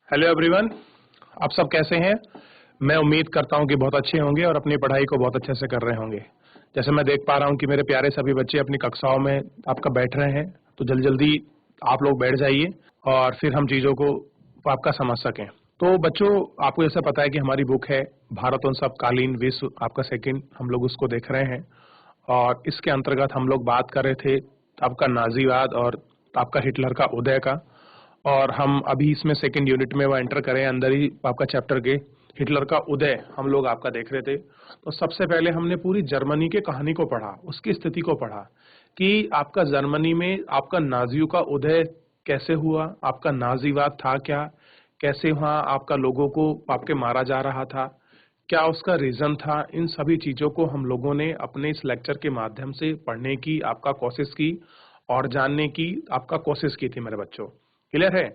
Hello everyone, आप सब कैसे हैं। मैं उम्मीद करता हूं कि बहुत अच्छे होंगे और अपनी पढ़ाई को बहुत अच्छे से कर रहे होंगे। जैसे मैं देख पा रहा हूं कि मेरे प्यारे सभी बच्चे अपनी कक्षाओं में आपका बैठ रहे हैं, तो जल्दी जल्दी आप लोग बैठ जाइए और फिर हम चीज़ों को आपका समझ सकें। तो बच्चों, आपको जैसा पता है कि हमारी बुक है भारत उन कालीन विश्व, आपका सेकंड हम लोग उसको देख रहे हैं। और इसके अंतर्गत हम लोग बात कर रहे थे आपका नाजीवाद और आपका हिटलर का उदय का। और हम अभी इसमें सेकंड यूनिट में वो एंटर करें अंदर ही आपका चैप्टर के हिटलर का उदय हम लोग आपका देख रहे थे। तो सबसे पहले हमने पूरी जर्मनी के कहानी को पढ़ा, उसकी स्थिति को पढ़ा कि आपका जर्मनी में आपका नाजियों का उदय कैसे हुआ, आपका नाजीवाद था क्या, कैसे वहाँ आपका लोगों को आपके मारा जा रहा था, क्या उसका रीजन था। इन सभी चीजों को हम लोगों ने अपने इस लेक्चर के माध्यम से पढ़ने की आपका कोशिश की और जानने की आपका कोशिश की थी मेरे बच्चों। क्लियर है।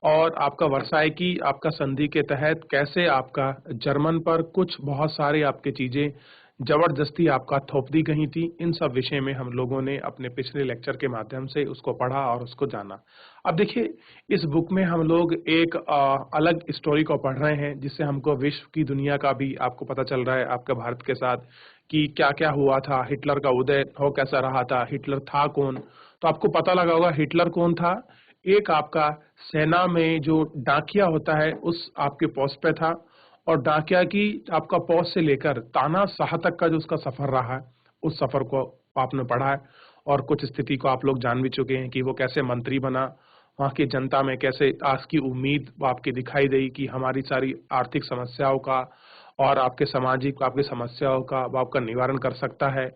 और आपका वर्साई की आपका संधि के तहत कैसे आपका जर्मन पर कुछ बहुत सारे आपके चीजें जबरदस्ती आपका थोप दी गई थी, इन सब विषय में हम लोगों ने अपने पिछले लेक्चर के माध्यम से उसको पढ़ा और उसको जाना। अब देखिए, इस बुक में हम लोग एक अलग स्टोरी को पढ़ रहे हैं जिससे हमको विश्व की दुनिया का भी आपको पता चल रहा है आपके भारत के साथ कि क्या क्या हुआ था, हिटलर का उदय हो कैसा रहा था, हिटलर था कौन। तो आपको पता लगा होगा हिटलर कौन था। एक आपका सेना में जो डाकिया होता है उस आपके पोस्ट पे था, और डाकिया की आपका पोस्ट से लेकर तानाशाह तक का जो उसका सफर रहा है, उस सफर को आपने पढ़ा है। और कुछ स्थिति को आप लोग जान भी चुके हैं कि वो कैसे मंत्री बना, वहाँ की जनता में कैसे आज की उम्मीद आपकी दिखाई दी कि हमारी सारी आर्थिक समस्याओं का और आपके सामाजिक आपकी समस्याओं का वो आपका निवारण कर सकता है।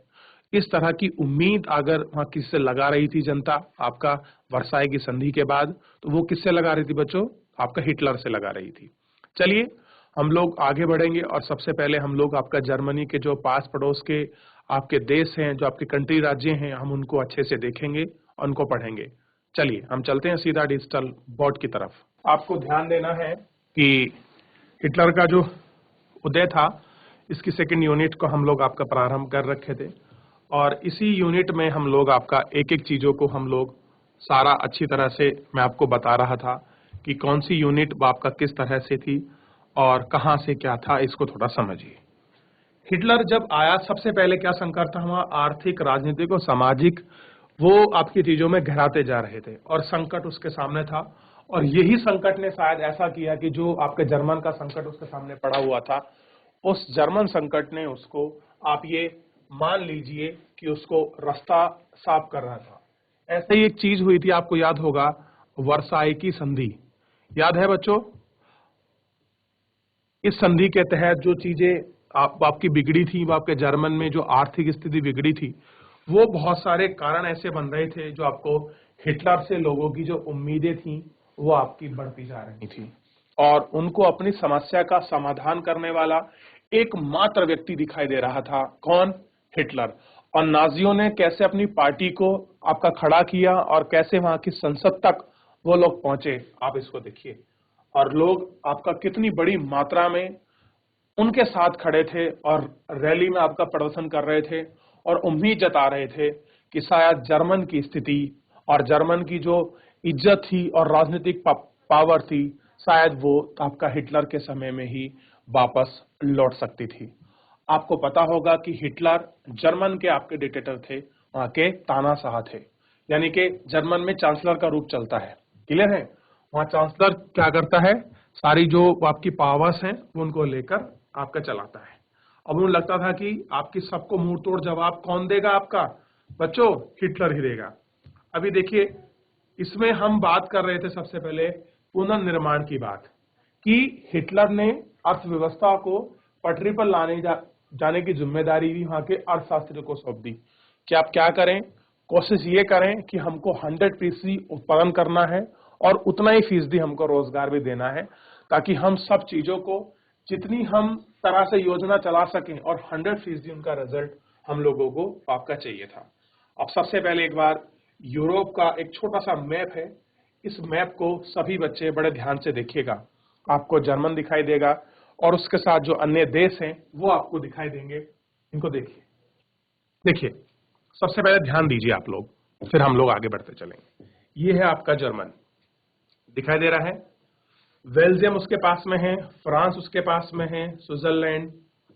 इस तरह की उम्मीद अगर वहाँ किससे लगा रही थी जनता आपका वर्साई की संधि के बाद, तो वो किससे लगा रही थी बच्चों, आपका हिटलर से लगा रही थी। चलिए हम लोग आगे बढ़ेंगे और सबसे पहले हम लोग आपका जर्मनी के जो पास पड़ोस के आपके देश हैं, जो आपके कंट्री राज्य हैं, हम उनको अच्छे से देखेंगे और उनको पढ़ेंगे। चलिए हम चलते हैं सीधा डिजिटल बोर्ड की तरफ। आपको ध्यान देना है कि हिटलर का जो उदय था, इसकी सेकंड यूनिट को हम लोग आपका प्रारंभ कर रखे थे। और इसी यूनिट में हम लोग आपका एक एक चीजों को हम लोग सारा अच्छी तरह से मैं आपको बता रहा था कि कौन सी यूनिट आपका किस तरह से थी और कहाँ से क्या था, इसको थोड़ा समझिए। हिटलर जब आया, सबसे पहले क्या संकट था वहाँ, आर्थिक राजनीतिक और सामाजिक वो आपकी चीजों में गहराते जा रहे थे और संकट उसके सामने था। और यही संकट ने शायद ऐसा किया कि जो आपके जर्मन का संकट उसके सामने पड़ा हुआ था, उस जर्मन संकट ने उसको आप ये मान लीजिए कि उसको रास्ता साफ कर रहा था। ऐसे ही एक चीज हुई थी, आपको याद होगा, वर्साई की संधि। याद है बच्चों, इस संधि के तहत जो चीजें आपकी बिगड़ी थी, वो आपके जर्मन में जो आर्थिक स्थिति बिगड़ी थी, वो बहुत सारे कारण ऐसे बन रहे थे जो आपको हिटलर से लोगों की जो उम्मीदें थी वो आपकी बढ़ती जा रही थी। और उनको अपनी समस्या का समाधान करने वाला एकमात्र व्यक्ति दिखाई दे रहा था, कौन, हिटलर। और नाजियों ने कैसे अपनी पार्टी को आपका खड़ा किया और कैसे वहां की संसद तक वो लोग पहुंचे, आप इसको देखिए। और लोग आपका कितनी बड़ी मात्रा में उनके साथ खड़े थे और रैली में आपका प्रदर्शन कर रहे थे और उम्मीद जता रहे थे कि शायद जर्मन की स्थिति और जर्मन की जो इज्जत थी और राजनीतिक पावर थी, शायद वो आपका हिटलर के समय में ही वापस लौट सकती थी। आपको पता होगा कि हिटलर जर्मन के आपके डिक्टेटर थे, वहां के तानाशाह थे, यानी कि जर्मन में चांसलर का रूप चलता है। क्लियर है। वहां चांसलर क्या करता है, सारी जो आपकी पावर्स हैं वो उनको लेकर आपका चलाता है। अब उन्हें लगता था कि आपकी सबको मुंह तोड़ जवाब कौन देगा आपका बच्चों, हिटलर ही देगा। अभी देखिए, इसमें हम बात कर रहे थे सबसे पहले पुनर्निर्माण की बात, कि हिटलर ने अर्थव्यवस्था को पटरी पर जाने की जिम्मेदारी भी वहां के अर्थशास्त्री को सौंप दी कि आप क्या करें, कोशिश ये करें कि हमको 100% उत्पादन करना है और उतना ही फीसदी हमको रोजगार भी देना है, ताकि हम सब चीजों को जितनी हम तरह से योजना चला सकें और 100% उनका रिजल्ट हम लोगों को आपका चाहिए था। अब सबसे पहले एक बार यूरोप का एक छोटा सा मैप है, इस मैप को सभी बच्चे बड़े ध्यान से देखिएगा। आपको जर्मन दिखाई देगा और उसके साथ जो अन्य देश हैं वो आपको दिखाई देंगे। इनको देखिए, देखिए सबसे पहले ध्यान दीजिए आप लोग, फिर हम लोग आगे बढ़ते चलेंगे। ये है आपका जर्मन, दिखाई दे रहा है। बेल्जियम उसके पास में है, फ्रांस उसके पास में है, Switzerland,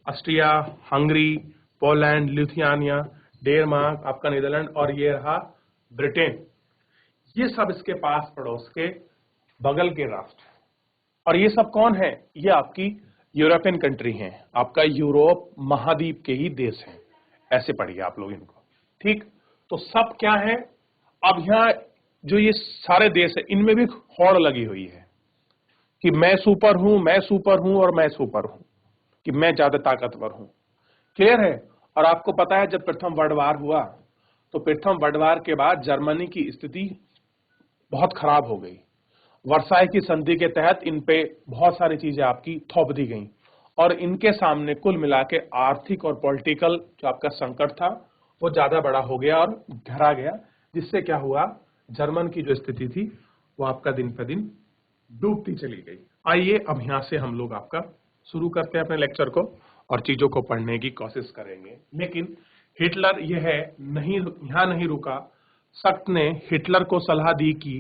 Austria, Hungary, Poland, Lithuania, Denmark, आपका नीदरलैंड और ये रहा ब्रिटेन। ये सब इसके पास पड़ोस के बगल के राष्ट्र। और ये सब कौन है? ये आपकी यूरोपियन कंट्री हैं, आपका यूरोप महाद्वीप के ही देश हैं। ऐसे पढ़िए आप लोग इनको, ठीक। तो सब क्या है, अब यहाँ जो ये सारे देश है इनमें भी होड़ लगी हुई है कि मैं सुपर हूं, मैं सुपर हूं और मैं सुपर हूं, कि मैं ज्यादा ताकतवर हूं। क्लियर है? और आपको पता है जब प्रथम वर्ल्ड वार हुआ तो प्रथम वर्ल्ड वार के बाद जर्मनी की स्थिति बहुत खराब हो गई। वर्साई की संधि के तहत इन पे बहुत सारी चीजें आपकी थोप दी गई और इनके सामने कुल मिला के आर्थिक और पॉलिटिकल जो आपका संकट था वो ज्यादा बड़ा हो गया और गहरा गया, जिससे क्या हुआ, जर्मन की जो स्थिति थी वो आपका दिन पर दिन डूबती चली गई। आइए अब यहां से हम लोग आपका शुरू करते हैं अपने लेक्चर को और चीजों को पढ़ने की कोशिश करेंगे। लेकिन हिटलर यह नहीं यहां नहीं रुका। सख्त ने हिटलर को सलाह दी कि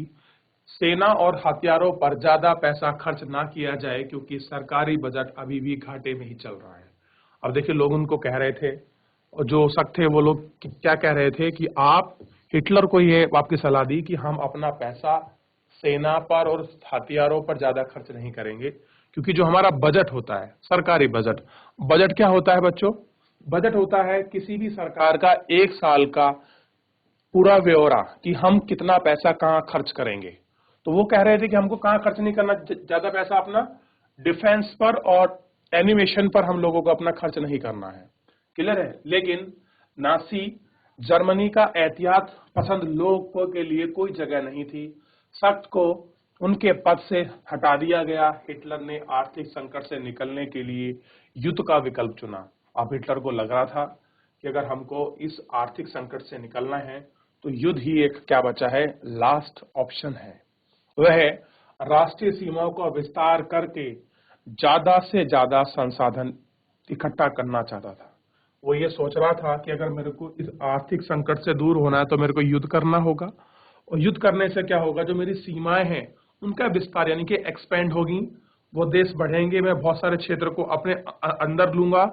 सेना और हथियारों पर ज्यादा पैसा खर्च ना किया जाए क्योंकि सरकारी बजट अभी भी घाटे में ही चल रहा है। अब देखिए लोग उनको कह रहे थे, और जो सख्त थे वो लोग क्या कह रहे थे कि आप हिटलर को ये आपकी सलाह दी कि हम अपना पैसा सेना पर और हथियारों पर ज्यादा खर्च नहीं करेंगे क्योंकि जो हमारा बजट होता है, सरकारी बजट, बजट क्या होता है बच्चों? बजट होता है किसी भी सरकार का एक साल का पूरा ब्यौरा कि हम कितना पैसा कहाँ खर्च करेंगे। तो वो कह रहे थे कि हमको कहाँ खर्च नहीं करना ज्यादा पैसा, अपना डिफेंस पर और एनिमेशन पर हम लोगों को अपना खर्च नहीं करना है। क्लियर है? लेकिन नासी जर्मनी का एहतियात पसंद लोगों के लिए कोई जगह नहीं थी। सख्त को उनके पद से हटा दिया गया। हिटलर ने आर्थिक संकट से निकलने के लिए युद्ध का विकल्प चुना। अब हिटलर को लग रहा था कि अगर हमको इस आर्थिक संकट से निकलना है तो युद्ध ही एक क्या बचा है, लास्ट ऑप्शन है। वह राष्ट्रीय सीमाओं का विस्तार करके ज्यादा से ज्यादा संसाधन इकट्ठा करना चाहता था। वो ये सोच रहा था कि अगर मेरे को इस आर्थिक संकट से दूर होना है तो मेरे को युद्ध करना होगा, और युद्ध करने से क्या होगा, जो मेरी सीमाएं हैं उनका विस्तार यानी कि एक्सपेंड होगी, वो देश बढ़ेंगे, मैं बहुत सारे क्षेत्र को अपने अंदर लूंगा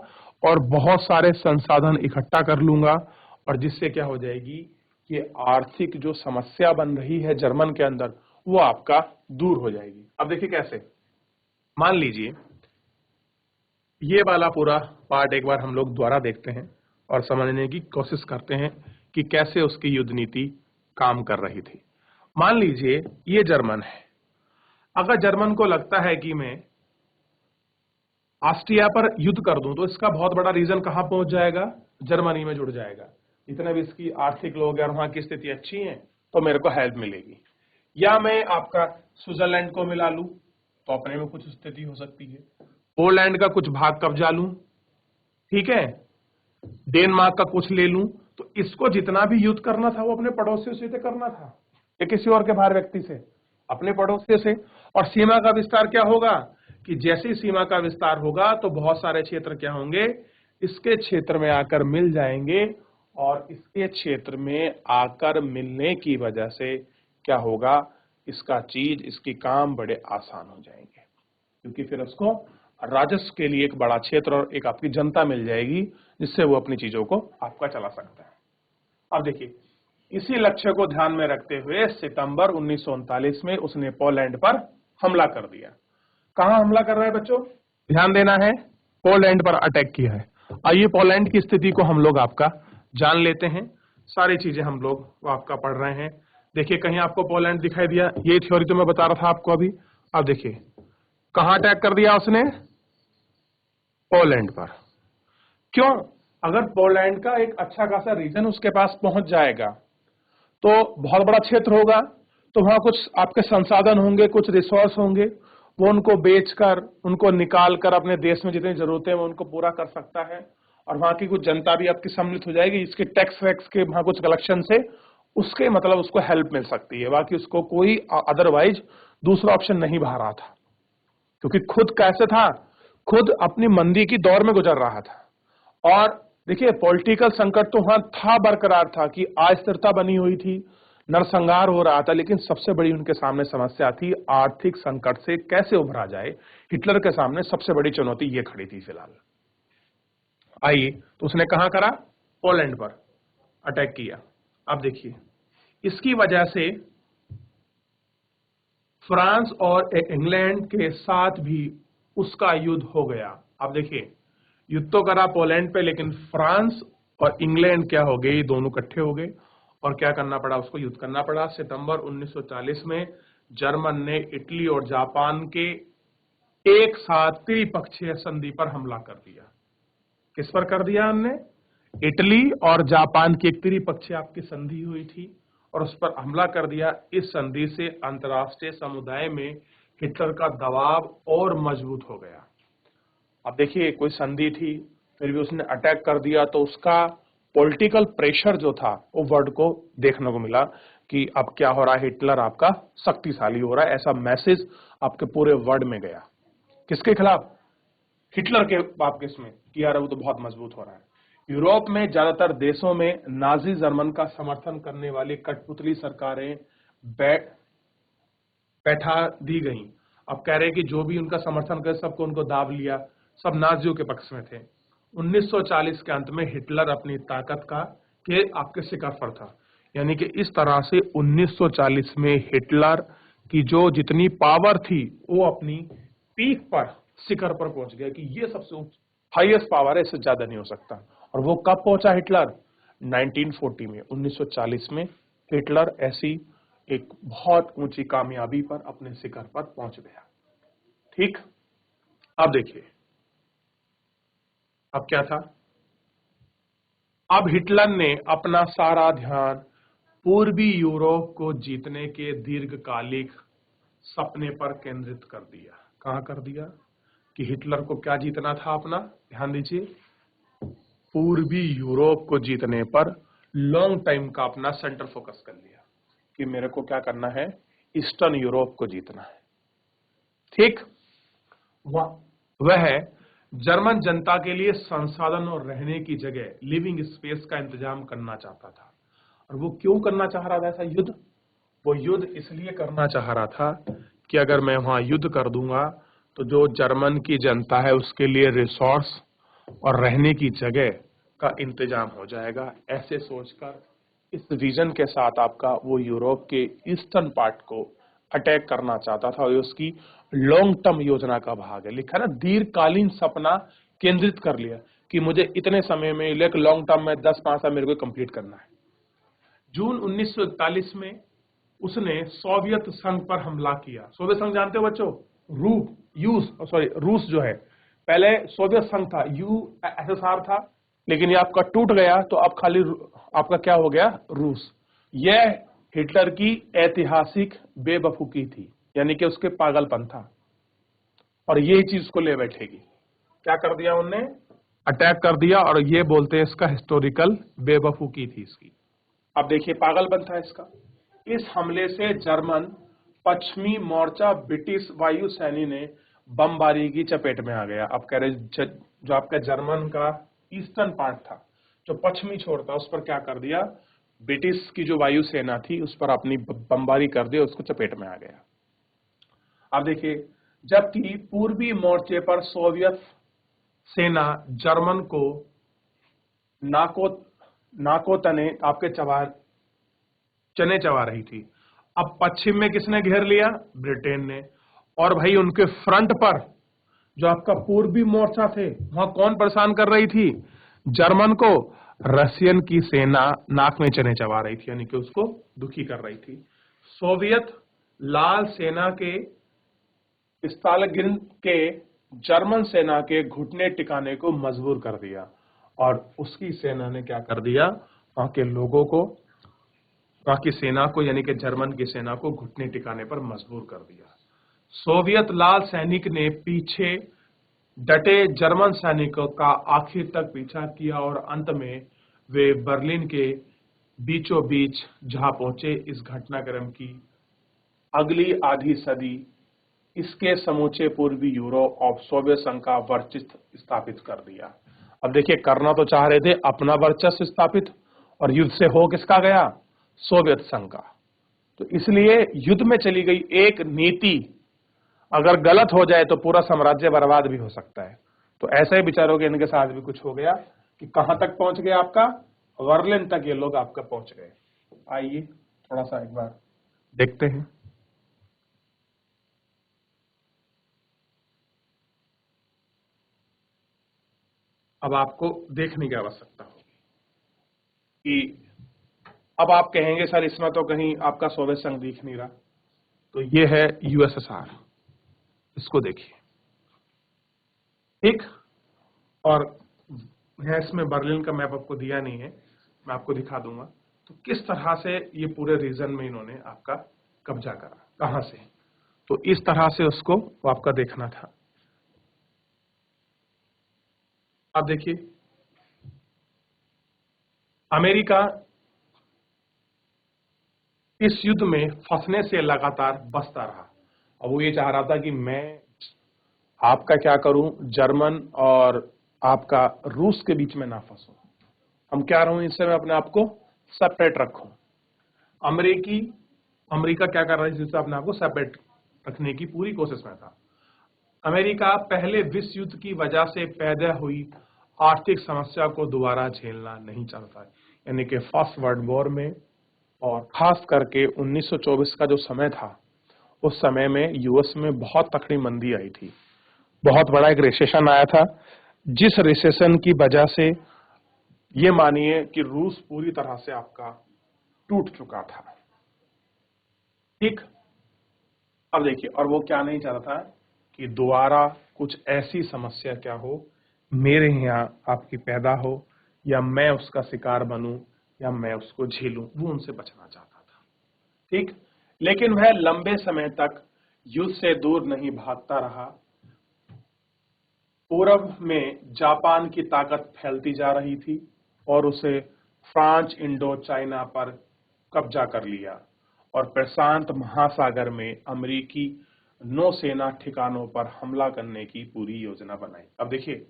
और बहुत सारे संसाधन इकट्ठा कर लूंगा, और जिससे क्या हो जाएगी कि आर्थिक जो समस्या बन रही है जर्मन के अंदर वो आपका दूर हो जाएगी। अब देखिए कैसे, मान लीजिए ये वाला पूरा पार्ट एक बार हम लोग दोबारा देखते हैं और समझने की कोशिश करते हैं कि कैसे उसकी युद्ध नीति काम कर रही थी। मान लीजिए ये जर्मन है। अगर जर्मन को लगता है कि मैं ऑस्ट्रिया पर युद्ध कर दूं तो इसका बहुत बड़ा रीजन कहां पहुंच जाएगा, जर्मनी में जुड़ जाएगा। जितने भी इसकी आर्थिक लोग हैं और वहां की स्थिति अच्छी है तो मेरे को हेल्प मिलेगी। या मैं आपका स्विट्जरलैंड को मिला लूं तो अपने में कुछ स्थिति हो सकती है, पोलैंड का कुछ भाग कब्जा लूं, ठीक है, डेनमार्क का कुछ ले लूं, तो इसको जितना भी युद्ध करना था वो अपने पड़ोसियों से करना था या किसी और के बाहर व्यक्ति से, अपने पड़ोसियों से। और सीमा का विस्तार क्या होगा कि जैसे ही सीमा का विस्तार होगा तो बहुत सारे क्षेत्र क्या होंगे, इसके क्षेत्र में आकर मिल जाएंगे, और इसके क्षेत्र में आकर मिलने की वजह से क्या होगा, इसका चीज, इसकी काम बड़े आसान हो जाएंगे क्योंकि फिर उसको राजस्व के लिए एक बड़ा क्षेत्र और एक आपकी जनता मिल जाएगी जिससे वो अपनी चीजों को आपका चला सकता है। अब देखिए इसी लक्ष्य को ध्यान में रखते हुए सितंबर 1939 में उसने पोलैंड पर हमला कर दिया। कहां हमला कर रहा है बच्चों, ध्यान देना है, पोलैंड पर अटैक किया है। आइए पोलैंड की स्थिति को हम लोग आपका जान लेते हैं। सारी चीजें हम लोग आपका पढ़ रहे हैं। देखिए कहीं आपको पोलैंड दिखाई दिया, ये थ्योरी तो मैं बता रहा था आपको अभी। अब देखिए कहां अटैक कर दिया उसने, पोलैंड पर। क्यों? अगर पोलैंड का एक अच्छा खासा रीजन उसके पास पहुंच जाएगा तो बहुत बड़ा क्षेत्र होगा, तो वहां कुछ आपके संसाधन होंगे, कुछ रिसोर्स होंगे, वो उनको बेचकर, उनको निकाल कर अपने देश में जितनी जरूरतें वो उनको पूरा कर सकता है, और वहां की कुछ जनता भी आपकी सम्मिलित हो जाएगी, इसके टैक्स वैक्स के वहां कुछ कलेक्शन से उसके मतलब उसको हेल्प मिल सकती है। बाकी उसको कोई अदरवाइज दूसरा ऑप्शन नहीं बहा रहा था क्योंकि खुद कैसे था, खुद अपनी मंदी की दौर में गुजर रहा था। और देखिए पॉलिटिकल संकट तो वहां था, बरकरार था कि अस्थिरता बनी हुई थी, नरसंहार हो रहा था, लेकिन सबसे बड़ी उनके सामने समस्या थी आर्थिक संकट से कैसे उभरा जाए। हिटलर के सामने सबसे बड़ी चुनौती ये खड़ी थी फिलहाल। आइए, तो उसने कहां करा? पोलैंड पर अटैक किया। अब देखिए, इसकी वजह से फ्रांस और इंग्लैंड के साथ भी उसका युद्ध हो गया। अब देखिए, युद्ध तो करा पोलैंड पे, लेकिन फ्रांस और इंग्लैंड क्या हो गए, ये दोनों इकट्ठे हो गए और क्या करना पड़ा उसको? युद्ध करना पड़ा। सितंबर 1940 में जर्मन ने इटली और जापान के एक साथ त्रिपक्षीय संधि पर हमला कर दिया। किस पर कर दिया हमने? इटली और जापान की एक त्रिपक्षीय आपकी संधि हुई थी और उस पर हमला कर दिया। इस संधि से अंतर्राष्ट्रीय समुदाय में हिटलर का दबाव और मजबूत हो गया। अब देखिए, कोई संधि थी, फिर भी उसने अटैक कर दिया, तो उसका पॉलिटिकल प्रेशर जो था वो वर्ल्ड को देखने को मिला कि अब क्या हो रहा है, हिटलर आपका शक्तिशाली हो रहा है। ऐसा मैसेज आपके पूरे वर्ल्ड में गया। किसके खिलाफ? हिटलर के आपके इसमें कि यार वो तो बहुत मजबूत हो रहा है। यूरोप में ज्यादातर देशों में नाजी जर्मन का समर्थन करने वाली कठपुतली सरकारें बैठा दी गई। अब कह रहे हैं कि जो भी उनका समर्थन करे सबको उनको दाब लिया, सब नाजियों के पक्ष में थे। 1940 के अंत में हिटलर अपनी ताकत के आपके शिखर पर था। यानी कि इस तरह से 1940 में हिटलर की जो जितनी पावर थी वो अपनी पीक पर, शिखर पर पहुंच गया कि ये सबसे हाईएस्ट पावर है, इससे ज्यादा नहीं हो सकता। और वो कब पहुंचा हिटलर? 1940 में, 1940 में हिटलर ऐसी एक बहुत ऊंची कामयाबी पर अपने शिखर पर पहुंच गया। ठीक, अब देखिए, अब क्या था? अब हिटलर ने अपना सारा ध्यान पूर्वी यूरोप को जीतने के दीर्घकालिक सपने पर केंद्रित कर दिया। कहां कर दिया? कि हिटलर को क्या जीतना था अपना? ध्यान दीजिए, पूर्वी यूरोप को जीतने पर लॉन्ग टाइम का अपना सेंटर फोकस कर लिया कि मेरे को क्या करना है? ईस्टर्न यूरोप को जीतना है। ठीक, वह जर्मन जनता के लिए संसाधन और रहने की जगह, लिविंग स्पेस का इंतजाम करना चाहता था। और वो क्यों करना चाह रहा था ऐसा युद्ध? वो युद्ध इसलिए करना चाह रहा था कि अगर मैं वहां युद्ध कर दूंगा तो जो जर्मन की जनता है उसके लिए रिसोर्स और रहने की जगह का इंतजाम हो जाएगा। ऐसे सोचकर इस विजन के साथ आपका वो यूरोप के ईस्टर्न पार्ट को अटैक करना चाहता था और उसकी लॉन्ग टर्म योजना का भाग है। लिखा ना, दीर्घकालीन सपना केंद्रित कर लिया कि मुझे इतने समय में, लेकिन लॉन्ग टर्म में 10-5 साल मेरे को कंप्लीट करना है। जून 1941 में उसने सोवियत संघ पर हमला किया। सोवियत संघ जानते हो बच्चों? रूस जो है, पहले सोवियत संघ था, यूएसएसआर था, लेकिन ये आपका टूट गया तो अब खाली आपका क्या हो गया? रूस। यह हिटलर की ऐतिहासिक बेवकूफी थी, यानी कि उसके पागलपन था, और यही चीज को ले बैठेगी। क्या कर दिया उनने? अटैक कर दिया, और ये बोलते हैं इसका हिस्टोरिकल बेवकूफी थी इसकी। अब देखिए, पागलपन था इसका। इस हमले से जर्मन पश्चिमी मोर्चा ब्रिटिश वायुसेना ने बमबारी की चपेट में आ गया। अब कह रहे जो आपका जर्मन का ईस्टर्न पार्ट था, जो पश्चिमी छोर था, उस पर क्या कर दिया? ब्रिटिश की जो वायुसेना थी उस पर अपनी बमबारी कर दी, उसको चपेट में आ गया। अब देखिए, जबकि पूर्वी मोर्चे पर सोवियत सेना जर्मन को नाको तने आपके चने चबा रही थी, अब पश्चिम में किसने घेर लिया? ब्रिटेन ने। और भाई उनके फ्रंट पर जो आपका पूर्वी मोर्चा थे, वहां कौन परेशान कर रही थी जर्मन को? रशियन की सेना नाक में चने चबा रही थी, यानी कि उसको दुखी कर रही थी। सोवियत लाल सेना के स्टालिन के जर्मन सेना के घुटने टिकाने को मजबूर कर दिया, और उसकी सेना ने क्या कर दिया? वहां के लोगों को, वहां की सेना को, यानी कि जर्मन की सेना को घुटने टिकाने पर मजबूर कर दिया। सोवियत लाल सैनिक ने पीछे डटे जर्मन सैनिकों का आखिर तक पीछा किया और अंत में वे बर्लिन के बीचों बीच जहां पहुंचे। इस घटनाक्रम की अगली आधी सदी इसके समूचे पूर्वी यूरोप और सोवियत संघ का वर्चस्व स्थापित कर दिया। अब देखिए, करना तो चाह रहे थे अपना वर्चस्व स्थापित, और युद्ध से हो किसका गया? सोवियत संघ का। तो इसलिए युद्ध में चली गई एक नीति अगर गलत हो जाए तो पूरा साम्राज्य बर्बाद भी हो सकता है। तो ऐसे ही विचारों के इनके साथ भी कुछ हो गया कि कहां तक पहुंच गया आपका, बर्लिन तक ये लोग आपका पहुंच गए। आइए थोड़ा सा एक बार देखते हैं। अब आपको देखने की आवश्यकता होगी कि अब आप कहेंगे सर इसमें तो कहीं आपका सोवियत संघ दिख नहीं रहा, तो ये है यूएसएसआर, इसको देखिए, ठीक। और इसमें बर्लिन का मैप आपको दिया नहीं है, मैं आपको दिखा दूंगा। तो किस तरह से ये पूरे रीजन में इन्होंने आपका कब्जा करा, कहां से, तो इस तरह से उसको आपका देखना था। अब देखिए अमेरिका इस युद्ध में फंसने से लगातार बचता रहा। अब वो ये चाह रहा था कि मैं आपका क्या करूं, जर्मन और आपका रूस के बीच में ना फंसूं, हम क्या रहूं, इससे मैं अपने आप को सेपरेट रखूं। अमेरिका क्या कर रहा है, जिससे अपने आप को सेपरेट रखने की पूरी कोशिश में था। अमेरिका पहले विश्व युद्ध की वजह से पैदा हुई आर्थिक समस्या को दोबारा झेलना नहीं चाहता, यानी कि फर्स्ट वर्ल्ड वॉर में और खास करके 1924 का जो समय था, उस समय में यूएस में बहुत तकड़ी मंदी आई थी, बहुत बड़ा एक रिसेशन आया था, जिस रिसेशन की वजह से ये मानिए कि रूस पूरी तरह से आपका टूट चुका था, ठीक। अब देखिए, और वो क्या नहीं चाहता था कि दोबारा कुछ ऐसी समस्या क्या हो, मेरे यहाँ आपकी पैदा हो या मैं उसका शिकार बनूं या मैं उसको झेलूं, वो उनसे बचना चाहता था, ठीक। लेकिन वह लंबे समय तक युद्ध से दूर नहीं भागता रहा। पूर्व में जापान की ताकत फैलती जा रही थी और उसे फ्रांस इंडो चाइना पर कब्जा कर लिया और प्रशांत महासागर में अमेरिकी नौसेना ठिकानों पर हमला करने की पूरी योजना बनाई। अब देखिए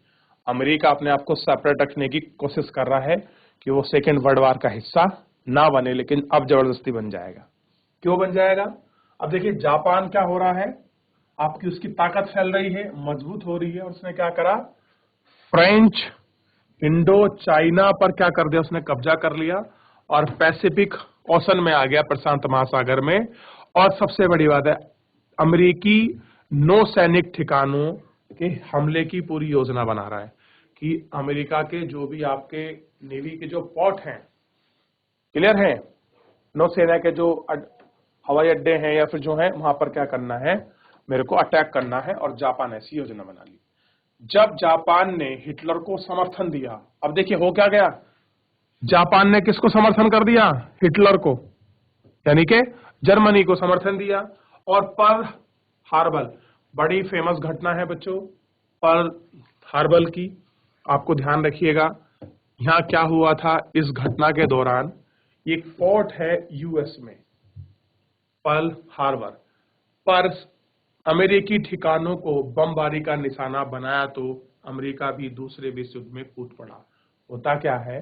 अमेरिका अपने आप को सेपरेट रखने की कोशिश कर रहा है कि वो सेकेंड वर्ल्ड वॉर का हिस्सा ना बने, लेकिन अब जबरदस्ती बन जाएगा। क्यों बन जाएगा? अब देखिए जापान क्या हो रहा है, आपकी उसकी ताकत फैल रही है, मजबूत हो रही है, और उसने क्या करा, फ्रेंच इंडो चाइना पर क्या कर दिया, उसने कब्जा कर लिया और पैसिफिक ओशन में आ गया, प्रशांत महासागर में। और सबसे बड़ी बात है, अमेरिकी नौसैनिक ठिकानों के हमले की पूरी योजना बना रहा है कि अमेरिका के जो भी आपके नेवी के जो पोर्ट हैं, क्लियर है, नौसेना के जो हवाई अड्डे हैं या फिर जो है, वहां पर क्या करना है, मेरे को अटैक करना है। और जापान ऐसी योजना बना ली। जब जापान ने हिटलर को समर्थन दिया, अब देखिए हो क्या गया, जापान ने किसको समर्थन कर दिया, हिटलर को, यानी कि जर्मनी को समर्थन दिया। और पर्ल हार्बर, बड़ी फेमस घटना है बच्चों पर्ल हार्बर की, आपको ध्यान रखिएगा। यहां क्या हुआ था इस घटना के दौरान, एक पोर्ट है यूएस में, पर्ल हार्बर पर अमेरिकी ठिकानों को बमबारी का निशाना बनाया तो अमेरिका भी दूसरे विश्व युद्ध में कूद पड़ा। होता क्या है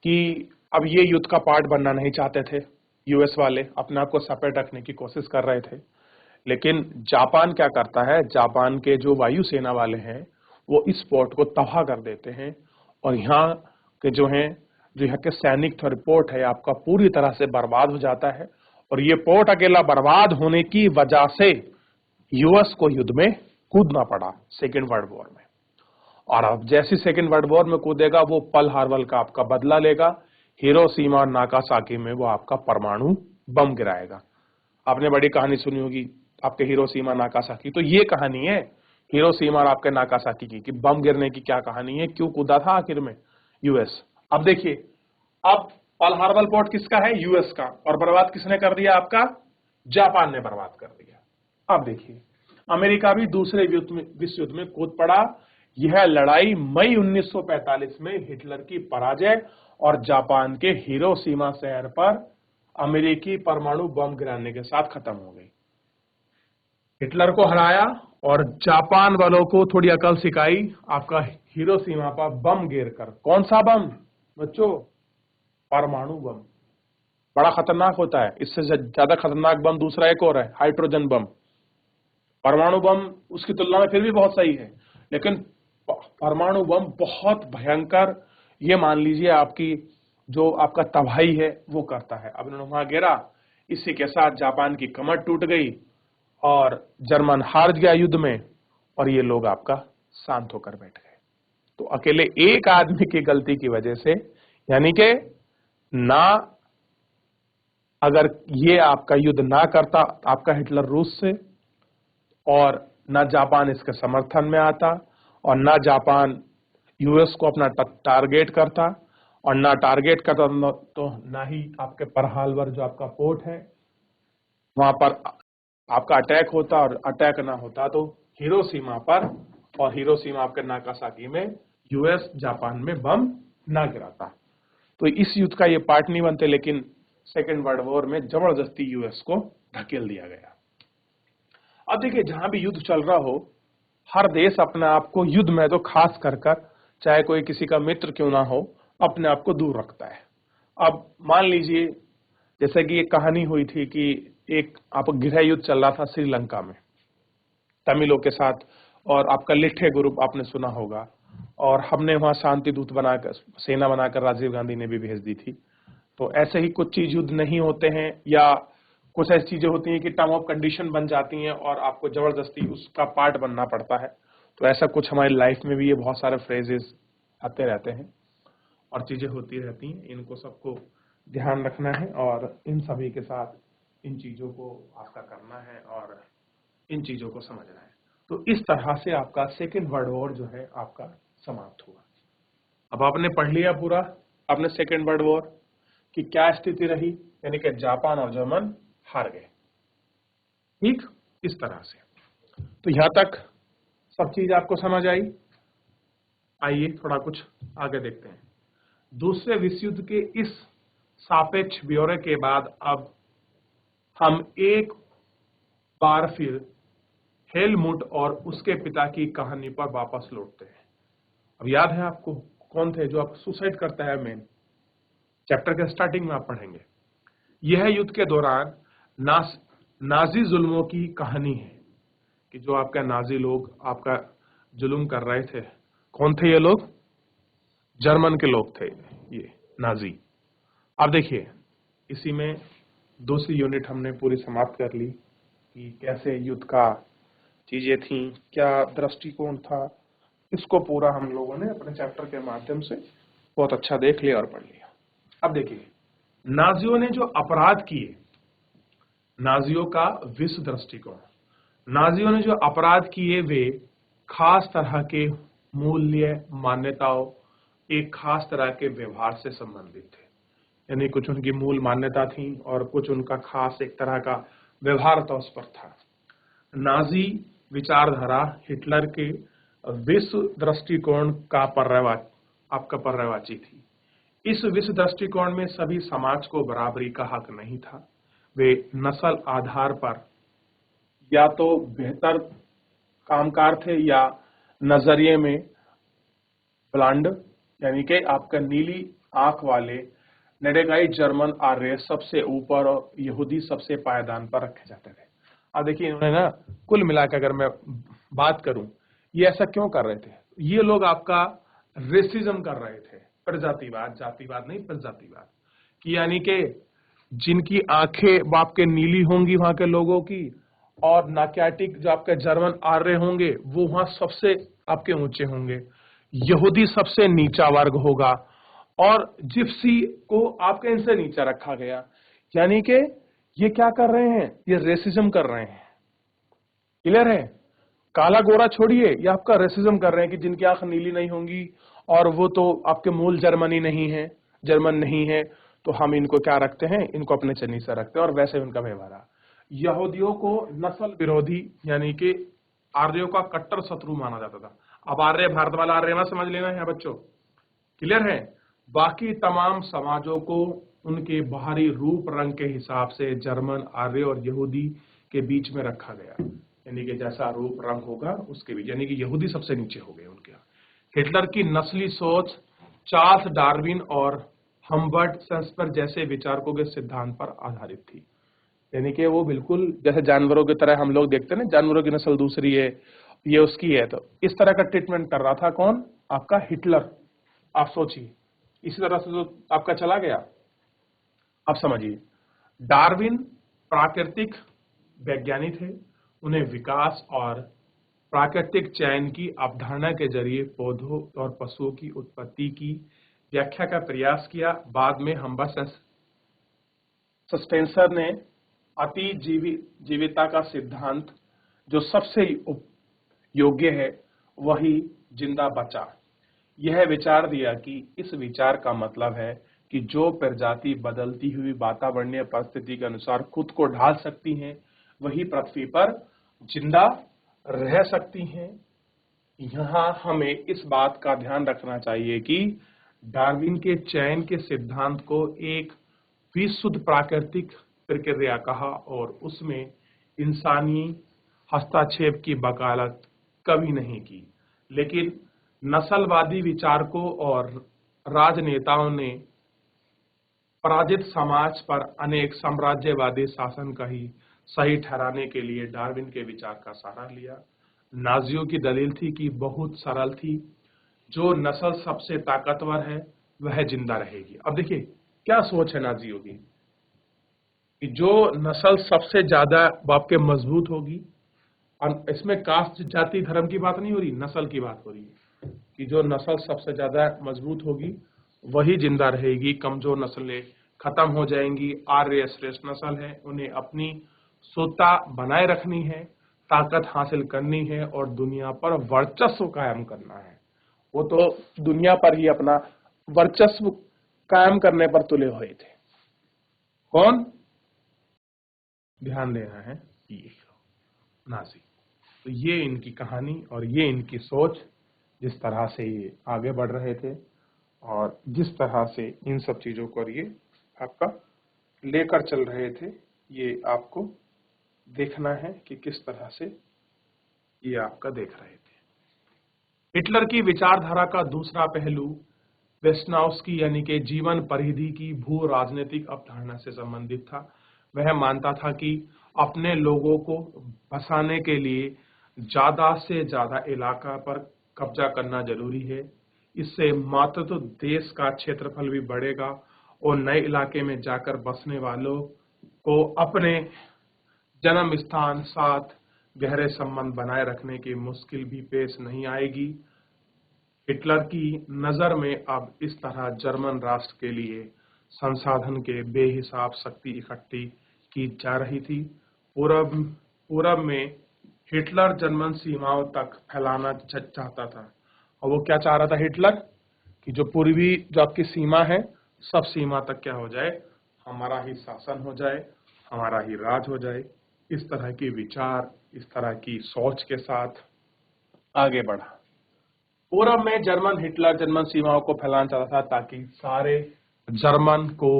कि अब ये युद्ध का पार्ट बनना नहीं चाहते थे, यूएस वाले अपने आप को सेपरेट रखने की कोशिश कर रहे थे। लेकिन जापान क्या करता है, जापान के जो वायुसेना वाले हैं वो इस पोर्ट को तबाह कर देते हैं और यहाँ के जो हैं, जो यहाँ के सैनिक रिपोर्ट है आपका पूरी तरह से बर्बाद हो जाता है। और ये पोर्ट अकेला बर्बाद होने की वजह से यूएस को युद्ध में कूदना पड़ा सेकेंड वर्ल्ड वॉर में। और अब जैसी सेकेंड वर्ल्ड वॉर में कूदेगा वो पर्ल हार्बर का आपका बदला लेगा, हिरोशिमा और नागासाकी में वो आपका परमाणु बम गिराएगा। आपने बड़ी कहानी सुनी होगी आपके हिरोशिमा नागासाकी, तो ये कहानी है हिरोशिमा और आपके नागासाकी की, कि बम गिरने की क्या कहानी है, क्यों कूदा था आखिर में यूएस। अब देखिए, अब पर्ल हार्बर पोर्ट किसका है, यूएस का, और बर्बाद किसने कर दिया, आपका जापान ने बर्बाद कर दिया। अब देखिए अमेरिका भी दूसरे विश्व युद्ध में कूद पड़ा। यह लड़ाई मई 1945 में हिटलर की पराजय और जापान के हिरोशिमा शहर पर अमेरिकी परमाणु बम गिराने के साथ खत्म हो गई। हिटलर को हराया और जापान वालों को थोड़ी अकल सिखाई, आपका हिरोशिमा पर बम गिरकर, कौन सा बम बच्चों, परमाणु बम। बड़ा खतरनाक होता है। इससे ज्यादा खतरनाक बम दूसरा एक और है, हाइड्रोजन बम। परमाणु बम उसकी तुलना में फिर भी बहुत सही है, लेकिन परमाणु बम बहुत भयंकर, ये मान लीजिए आपकी जो आपका तबाही है वो करता है। अब उन्होंने वहां गिरा, इसी के साथ जापान की कमर टूट गई और जर्मन हार गया युद्ध में, और ये लोग आपका शांत होकर बैठ गए। तो अकेले एक आदमी की गलती की वजह से, यानी कि ना अगर ये आपका युद्ध ना करता आपका हिटलर रूस से, और ना जापान इसके समर्थन में आता, और ना जापान यूएस को अपना टारगेट करता, और ना टारगेट करता तो ना ही आपके पर्ल हार्बर जो आपका पोर्ट है वहां पर आपका अटैक होता, और अटैक ना होता तो हिरोशिमा पर और हिरोशिमा आपके नागासाकी में यूएस जापान में बम ना गिराता। तो इस युद्ध का ये पार्ट नहीं बनते, लेकिन सेकेंड वर्ल्ड वॉर में जबरदस्ती यूएस को धकेल दिया गया। अब देखिए, जहां भी युद्ध चल रहा हो, हर देश अपने आप को युद्ध में तो खास कर चाहे कोई किसी का मित्र क्यों ना हो, अपने आप को दूर रखता है। अब मान लीजिए जैसे कि एक कहानी हुई थी कि एक आप गृह युद्ध चल रहा था श्रीलंका में तमिलों के साथ, और आपका लिट्ठे ग्रुप आपने सुना होगा, और हमने वहां शांति दूत बनाकर, सेना बनाकर राजीव गांधी ने भी भेज दी थी। तो ऐसे ही कुछ चीज युद्ध नहीं होते हैं, या कुछ ऐसी चीजें होती हैं कि टर्म ऑफ कंडीशन बन जाती हैं और आपको जबरदस्ती उसका पार्ट बनना पड़ता है। तो ऐसा कुछ हमारी लाइफ में भी ये बहुत सारे फ्रेजेस आते रहते हैं और चीजें होती रहती हैं। इनको सबको ध्यान रखना है और इन सभी के साथ इन चीजों को आपका करना है और इन चीजों को समझना है। तो इस तरह से आपका सेकेंड वर्ल्ड वॉर जो है आपका समाप्त हुआ। अब आपने पढ़ लिया पूरा आपने सेकेंड वर्ल्ड वॉर की क्या स्थिति रही, यानी कि जापान और जर्मन हार गए। ठीक, इस तरह से। तो यहां तक सब चीज आपको समझ आई। आइए थोड़ा कुछ आगे देखते हैं। दूसरे विश्व युद्ध के इस सापेक्ष ब्यौरे के बाद अब हम एक बार फिर हेलमुट और उसके पिता की कहानी पर वापस लौटते हैं। अब याद है आपको कौन थे जो आप सुसाइड करता है? मेन चैप्टर के स्टार्टिंग में आप पढ़ेंगे। यह युद्ध के दौरान नाजी जुल्मों की कहानी है कि जो आपका नाजी लोग आपका जुल्म कर रहे थे। कौन थे ये लोग? जर्मन के लोग थे ये नाजी। अब देखिए, इसी में दूसरी यूनिट हमने पूरी समाप्त कर ली कि कैसे युद्ध का चीजें थी, क्या दृष्टिकोण था। इसको पूरा हम लोगों ने अपने चैप्टर के माध्यम से बहुत अच्छा देख लिया और पढ़ लिया। अब देखिए, नाजियों ने जो अपराध किए, नाजियों का विश्व दृष्टिकोण, नाजियों ने जो अपराध किए वे खास तरह के मूल्य मान्यताओं, एक खास तरह के व्यवहार से संबंधित थे। यानी कुछ उनकी मूल मान्यता थी और कुछ उनका खास एक तरह का व्यवहार तो उस पर था। नाजी विचारधारा हिटलर के विश्व दृष्टिकोण का आपका पर्यायवाची थी। इस विश्व दृष्टिकोण में सभी समाज को बराबरी का हक नहीं था। वे नस्ल आधार पर या तो बेहतर कामकार थे या नजरिए में ब्लांड, यानी कि आपका नीली आंख वाले नडेगाई जर्मन आर्य सबसे ऊपर और यहूदी सबसे पायदान पर रखे जाते थे। अब देखिए, इन्होंने ना कुल मिलाकर अगर मैं बात करूं, ये ऐसा क्यों कर रहे थे? ये लोग आपका रेसिज्म कर रहे थे, प्रजातिवाद, जातिवाद नहीं प्रजातिवाद कि, यानी कि जिनकी आंखें बाप के नीली होंगी वहां के लोगों की, और नाक्याटिक जो आपके जर्मन आर्य होंगे वो वहां सबसे आपके ऊंचे होंगे, यहूदी सबसे नीचा वर्ग होगा, और जिप्सी को आपके इनसे नीचा रखा गया। यानी कि ये क्या कर रहे हैं? ये रेसिज्म कर रहे हैं। क्लियर है? काला गोरा छोड़िए, ये आपका रेसिज्म कर रहे हैं कि जिनकी आंख नीली नहीं होंगी और वो तो आपके मूल जर्मनी नहीं है, जर्मन नहीं है, तो हम इनको क्या रखते हैं? इनको अपने चन्नी से रखते हैं, और वैसे उनका व्यवहार है। यहूदियों को नस्ल विरोधी यानी कि आर्यों का कट्टर शत्रु माना जाता था। अब आर्य भारत वाला आर्य मत समझ लेना है बच्चों। क्लियर है? बाकी तमाम समाजों को उनके बाहरी रूप रंग के हिसाब से जर्मन, आर्य और यहूदी के बीच में रखा गया, यानी कि जैसा रूप रंग होगा उसके बीच, यानी कि यहूदी सबसे नीचे हो गए उनके यहाँ। हिटलर की नस्ली सोच चार्ल्स डार्विन और हम्बर्ट सेंसपर जैसे विचारकों के सिद्धांत पर आधारित थी। यानी कि वो बिल्कुल जैसे जानवरों की तरह हम लोग देखते हैं ना, जानवरों की नस्ल दूसरी है, ये उसकी है, तो इस तरह का ट्रीटमेंट कर रहा था कौन? आपका हिटलर। आप सोचिए, इसी तरह से तो आपका चला गया। अब समझिए, डार्विन प्राकृतिक वैज्ञानिक थे। उन्हें विकास और प्राकृतिक चयन की अवधारणा के जरिए पौधों और पशुओं की उत्पत्ति की व्याख्या का प्रयास किया। बाद में हम्बर्ट सस्टेंसर ने अति जीविता का सिद्धांत, जो सबसे योग्य है वही जिंदा बचा, यह विचार दिया कि इस विचार का मतलब है कि जो प्रजाति बदलती हुई वातावरणीय परिस्थिति के अनुसार खुद को ढाल सकती हैं, वही पृथ्वी पर जिंदा रह सकती हैं। यहाँ हमें इस बात का ध्यान रखना चाहिए कि डार्विन के चयन के सिद्धांत को एक विशुद्ध प्राकृतिक प्रक्रिया कहा और उसमें इंसानी हस्तक्षेप की वकालत कभी नहीं की। लेकिन नस्लवादी विचारकों और राजनेताओं ने पराजित समाज पर अनेक साम्राज्यवादी शासन का ही सही ठहराने के लिए डार्विन के विचार का सहारा लिया। नाजियों की दलील थी कि बहुत सरल थी, जो नस्ल सबसे ताकतवर है वह जिंदा रहेगी। अब देखिए क्या सोच है नाजियों की, कि जो नस्ल सबसे ज्यादा बाप के मजबूत होगी, और इसमें कास्ट जाति धर्म की बात नहीं हो रही, नस्ल की बात हो रही है, कि जो नस्ल सबसे ज्यादा मजबूत होगी वही जिंदा रहेगी, कमजोर नस्लें खत्म हो जाएंगी। आर्य श्रेष्ठ नस्ल है, उन्हें अपनी सत्ता बनाए रखनी है, ताकत हासिल करनी है और दुनिया पर वर्चस्व कायम करना है। वो तो दुनिया पर ही अपना वर्चस्व कायम करने पर तुले हुए थे। कौन? ध्यान देना है, ये नाजी। तो ये इनकी कहानी और ये इनकी सोच, जिस तरह से ये आगे बढ़ रहे थे और जिस तरह से इन सब चीजों को ये आपका लेकर चल रहे थे, ये आपको देखना है कि किस तरह से ये आपका देख रहे थे। हिटलर की विचारधारा का दूसरा पहलू वेस्टनाउस्की यानी कि जीवन परिधि की भू राजनीतिक अवधारणा से संबंधित था। वह मानता था कि अपने लोगों को बसाने के लिए ज्यादा से ज्यादा इलाका पर कब्जा करना जरूरी है। इससे मातृत्व देश का क्षेत्रफल भी बढ़ेगा और नए इलाके में जाकर बसने वालों को अपने जन्म स्थान साथ गहरे संबंध बनाए रखने की मुश्किल भी पेश नहीं आएगी। हिटलर की नजर में अब इस तरह जर्मन राष्ट्र के लिए संसाधन के बेहिसाब शक्ति इकट्ठी की जा रही थी। पूरब में हिटलर जर्मन सीमाओं तक फैलाना चाहता था। और वो क्या चाह रहा था हिटलर? कि जो पूर्वी जो आपकी सीमा है, सब सीमा तक क्या हो जाए? हमारा ही शासन हो जाए, हमारा ही राज हो जाए। इस तरह की विचार, इस तरह की सोच के साथ आगे बढ़ा। पूरब में हिटलर जर्मन सीमाओं को फैलाना चाहता था, ताकि सारे जर्मन को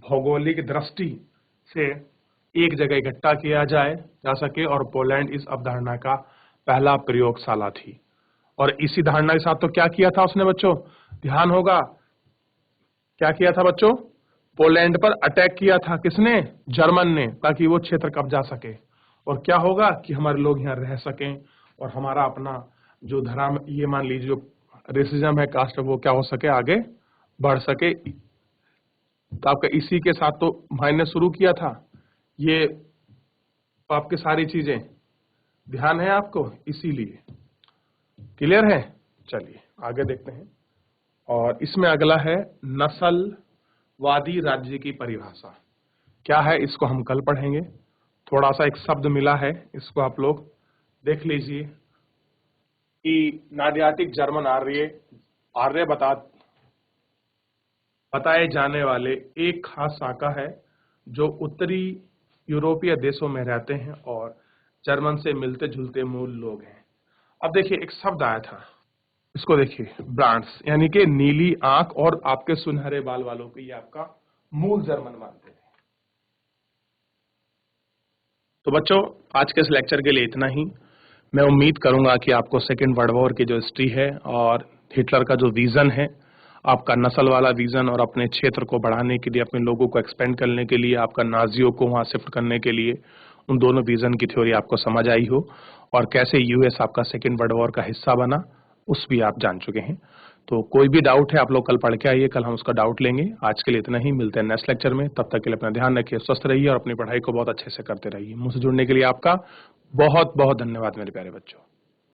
भौगोलिक दृष्टि से एक जगह इकट्ठा किया जा सके, और पोलैंड इस अवधारणा का पहला प्रयोगशाला थी। और इसी धारणा के साथ तो क्या किया था उसने बच्चों? ध्यान होगा, क्या किया था बच्चों? पोलैंड पर अटैक किया था। किसने? जर्मन ने, ताकि वो क्षेत्र कब्जा सके। और क्या होगा कि हमारे लोग यहाँ रह सकें और हमारा अपना जो धर्म, ये मान लीजिए जो रेसिज्म है, कास्ट, वो क्या हो सके, आगे बढ़ सके। तो आपका इसी के साथ तो भाई ने शुरू किया था ये, तो आपकी सारी चीजें ध्यान है आपको, इसीलिए क्लियर है। चलिए आगे देखते हैं। और इसमें अगला है नस्लवादी राज्य की परिभाषा क्या है, इसको हम कल पढ़ेंगे। थोड़ा सा एक शब्द मिला है, इसको आप लोग देख लीजिए कि नादियातिक जर्मन आर्य बताए जाने वाले एक खास शाखा है जो उत्तरी यूरोपीय देशों में रहते हैं और जर्मन से मिलते जुलते मूल लोग हैं। अब देखिए एक शब्द आया था, इसको देखिए, ब्रांड्स, यानी कि नीली आंख और आपके सुनहरे बाल वालों को ये आपका मूल जर्मन मानते हैं। तो बच्चों आज के इस लेक्चर के लिए इतना ही। मैं उम्मीद करूंगा कि आपको सेकेंड वर्ल्ड वॉर की जो हिस्ट्री है और हिटलर का जो विजन है आपका नस्ल वाला रीजन और अपने क्षेत्र को बढ़ाने के लिए, अपने लोगों को एक्सपेंड करने के लिए, आपका नाजियों को वहां शिफ्ट करने के लिए, उन दोनों रीजन की थ्योरी आपको समझ आई हो और कैसे यूएस आपका सेकेंड वर्ल्ड वॉर का हिस्सा बना, उस भी आप जान चुके हैं। तो कोई भी डाउट है आप लोग कल पढ़ के आइए, कल हम उसका डाउट लेंगे। आज के लिए इतना ही, मिलते हैं नेक्स्ट लेक्चर में। तब तक के लिए अपना ध्यान रखिए, स्वस्थ रहिए और अपनी पढ़ाई को बहुत अच्छे से करते रहिए। मुझसे जुड़ने के लिए आपका बहुत बहुत धन्यवाद मेरे प्यारे बच्चों।